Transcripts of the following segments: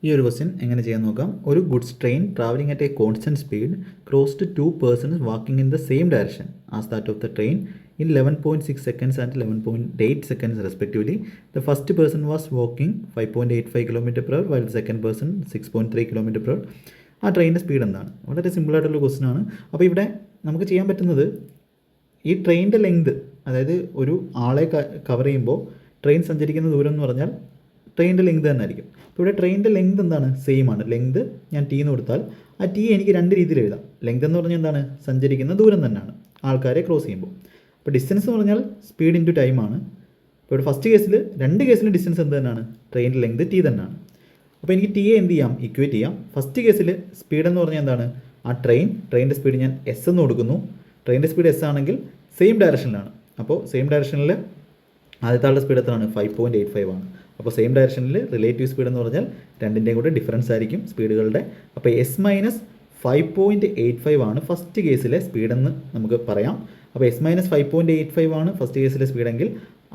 ഈ ഒരു ക്വസ്റ്റ്യൻ എങ്ങനെ ചെയ്യാൻ നോക്കാം. ഒരു goods train travelling at a constant speed crossed two persons walking in the same direction as that of the train in 11.6 seconds and 11.8 seconds respectively. The first person was walking 5.85 km per hour while the second person 6.3 km per hour. ആ ട്രെയിനിൻ്റെ speed എന്താണ്? വളരെ സിമ്പിളായിട്ടുള്ള question ആണ്. അപ്പോൾ ഇവിടെ നമുക്ക് ചെയ്യാൻ പറ്റുന്നത് ഈ ട്രെയിനിൻ്റെ ലെങ്ത്, അതായത് ഒരു ആളെ കവർ ചെയ്യുമ്പോൾ ട്രെയിൻ സഞ്ചരിക്കുന്ന ദൂരം എന്ന് പറഞ്ഞാൽ ട്രെയിനിൻ്റെ ലെങ്ത് തന്നെ ആയിരിക്കും. അപ്പോൾ ഇവിടെ ട്രെയിനിൻ്റെ ലെങ്ത് എന്താണ്? സെയിം ആണ്. ലെങ്ത് ഞാൻ ടി എന്ന് കൊടുത്താൽ ആ ടി എനിക്ക് രണ്ട് രീതിയിൽ എഴുതാം. ലെങ്ത് എന്ന് പറഞ്ഞാൽ എന്താണ്? സഞ്ചരിക്കുന്ന ദൂരം തന്നെയാണ് ആൾക്കാരെ ക്രോസ് ചെയ്യുമ്പോൾ. അപ്പോൾ ഡിസ്റ്റൻസ് എന്ന് പറഞ്ഞാൽ സ്പീഡ് ഇൻറ്റു ടൈമാണ്. അപ്പോൾ ഇവിടെ ഫസ്റ്റ് കേസിൽ രണ്ട് കേസിലും ഡിസ്റ്റൻസ് എന്ത് തന്നെയാണ്? ട്രെയിനിൻ്റെ ലെങ്ത് ടി തന്നെയാണ്. അപ്പോൾ എനിക്ക് ടിയെ എന്ത് ചെയ്യാം? ഇക്വേറ്റ് ചെയ്യാം. ഫസ്റ്റ് കേസിൽ സ്പീഡ് എന്ന് പറഞ്ഞാൽ എന്താണ്? ആ ട്രെയിനിൻ്റെ സ്പീഡ് ഞാൻ എസ് എന്ന് കൊടുക്കുന്നു. ട്രെയിനിൻ്റെ സ്പീഡ് എസ് ആണെങ്കിൽ സെയിം ഡയറക്ഷനിലാണ്. അപ്പോൾ സെയിം ഡയറക്ഷനിൽ ആദ്യത്തെ ആളുടെ സ്പീഡ് എത്രയാണ്? 5.85 ആണ്. അപ്പോൾ സെയിം ഡയറക്ഷനിൽ റിലേറ്റീവ് സ്പീഡ് എന്ന് പറഞ്ഞാൽ രണ്ടിൻ്റെയും കൂടെ ഡിഫറൻസ് ആയിരിക്കും സ്പീഡുകളുടെ. അപ്പോൾ എസ് മൈനസ് 5.85 ആണ് ഫസ്റ്റ് കേസിലെ സ്പീഡെന്ന് നമുക്ക് പറയാം. അപ്പോൾ എസ് മൈനസ് 5.85 ആണ് ഫസ്റ്റ് കേസിലെ സ്പീഡെങ്കിൽ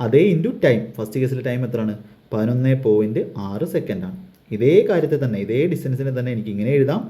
അതേ ഇൻറ്റു ടൈം. ഫസ്റ്റ് കേസിലെ ടൈം എത്രയാണ്? 11.6 സെക്കൻഡാണ്. ഇതേ കാര്യത്തെ തന്നെ, ഇതേ ഡിസ്റ്റൻസിനെ തന്നെ എനിക്ക് ഇങ്ങനെ എഴുതാം.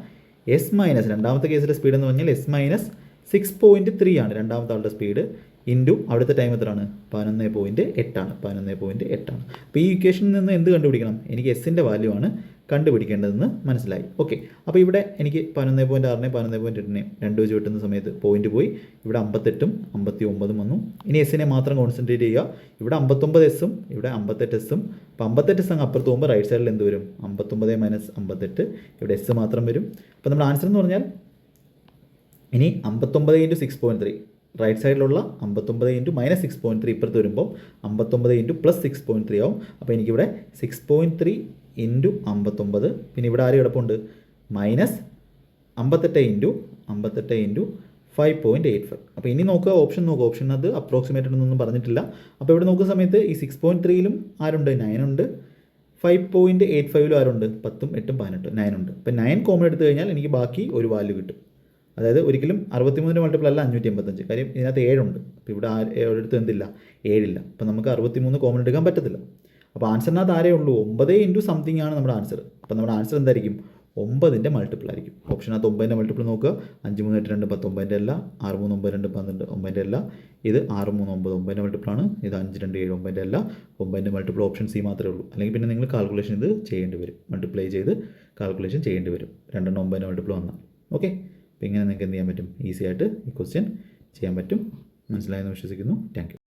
എസ് മൈനസ് രണ്ടാമത്തെ കേസിലെ സ്പീഡ് എന്ന് പറഞ്ഞാൽ എസ് മൈനസ് 6.3 ആണ് രണ്ടാമത്തെ ആളുടെ സ്പീഡ് ഇൻറ്റു അവിടുത്തെ ടൈം എത്രയാണ്? 11.8 ആണ്. 11.8 ആണ്. അപ്പോൾ ഈ ഇക്വേഷനിൽ നിന്ന് എന്ത് കണ്ടുപിടിക്കണം? എനിക്ക് എസിൻ്റെ വാല്യൂ ആണ് കണ്ടുപിടിക്കേണ്ടതെന്ന് മനസ്സിലായി. ഓക്കെ, അപ്പോൾ ഇവിടെ എനിക്ക് 11.6നെയും 11.8നെയും രണ്ട് വെച്ച് കിട്ടുന്ന സമയത്ത് പോയിന്റ് പോയി. ഇവിടെ 58ഉം 59ഉം വന്നു. ഇനി എസിനെ മാത്രം കോൺസെൻട്രേറ്റ് ചെയ്യുക. ഇവിടെ 59 എസും ഇവിടെ 58 എസും. അപ്പോൾ 58 എസ് അങ്ങ് അപ്പുറത്ത് പോകുമ്പോൾ റൈറ്റ് സൈഡിൽ എന്ത് വരും? 59 മൈനസ് 58. ഇവിടെ എസ് മാത്രം വരും. അപ്പോൾ നമ്മുടെ ആൻസർ എന്ന് പറഞ്ഞാൽ ഇനി 59 ഇൻറ്റു 6.3 റൈറ്റ് സൈഡിലുള്ള 59 ഇൻറ്റു മൈനസ് 6.3 ഇപ്പുറത്ത് വരുമ്പോൾ 59 ഇൻറ്റു പ്ലസ് 6.3 ആവും. അപ്പോൾ എനിക്കിവിടെ 6.3 ഇൻറ്റു 59, പിന്നെ ഇവിടെ ആര് കിടപ്പുണ്ട്? Minus 58 into 5.85. അപ്പോൾ ഇനി നോക്കുക, ഓപ്ഷൻ നോക്കുക. ഓപ്ഷൻ അത് അപ്രോക്സിമേറ്റഡ് എന്നൊന്നും പറഞ്ഞിട്ടില്ല. അപ്പോൾ ഇവിടെ നോക്കുന്ന സമയത്ത് ഈ 6.3യിലും ആരുണ്ട്? 9 ഉണ്ട്. 5.85ലും ആരുണ്ട്? 10ഉം 8ഉം 18, 9 ഉണ്ട്. അപ്പോൾ 9 കോമൺ എടുത്തു കഴിഞ്ഞാൽ എനിക്ക് ബാക്കി ഒരു വാല്യൂ കിട്ടും. അതായത് ഒരിക്കലും 63 മൾട്ടിപ്പിൾ അല്ല 585. കാര്യം ഇതിനകത്ത് 7 ഉണ്ട്. അപ്പോൾ ഇവിടെ ഒരിടത്ത് എന്തില്ല? 7 ഇല്ല. അപ്പോൾ നമുക്ക് 63 കോമൺ എടുക്കാൻ പറ്റത്തില്ല. അപ്പോൾ ആൻസറിനകത്ത് ആരേ ഉള്ളൂ? 9 ഇൻറ്റു സംതിങ് ആണ് നമ്മുടെ ആൻസർ. അപ്പോൾ നമ്മുടെ ആൻസർ എന്തായിരിക്കും? 9ൻ്റെ മൾട്ടിപ്പിൾ ആയിരിക്കും. ഓപ്ഷനകത്ത് 9ൻ്റെ മൾട്ടിപ്പിൾ നോക്കുക. 5 3 8 2 10 9ൻ്റെ അല്ല. 6 3 9 2 12 9ൻ്റെ അല്ല. ഇത് 6 3 9 9ൻ്റെ മൾട്ടിപ്പിൾ ആണ്. ഇത് 5 2 7 9ൻ്റെ അല്ല. 9ൻ്റെ മൾട്ടിപ്പിൾ ഓപ്ഷൻ സി മാത്രമേ ഉള്ളൂ. അല്ലെങ്കിൽ പിന്നെ നിങ്ങൾ കാൽക്കുലേഷൻ ഇത് ചെയ്യേണ്ടി വരും. മൾട്ടിപ്ലൈ ചെയ്ത് കാൽക്കുലേഷൻ ചെയ്യേണ്ടി വരും. 2 9ൻ്റെ മൾട്ടിപ്പിൾ വന്നാൽ. ഓക്കെ, അപ്പോൾ ഇങ്ങനെ നിങ്ങൾക്ക് എന്ത് ചെയ്യാൻ പറ്റും? ഈസി ആയിട്ട് ഈ ക്വസ്റ്റ്യൻ ചെയ്യാൻ പറ്റും. മനസ്സിലായെന്ന് വിശ്വസിക്കുന്നു. Thank you.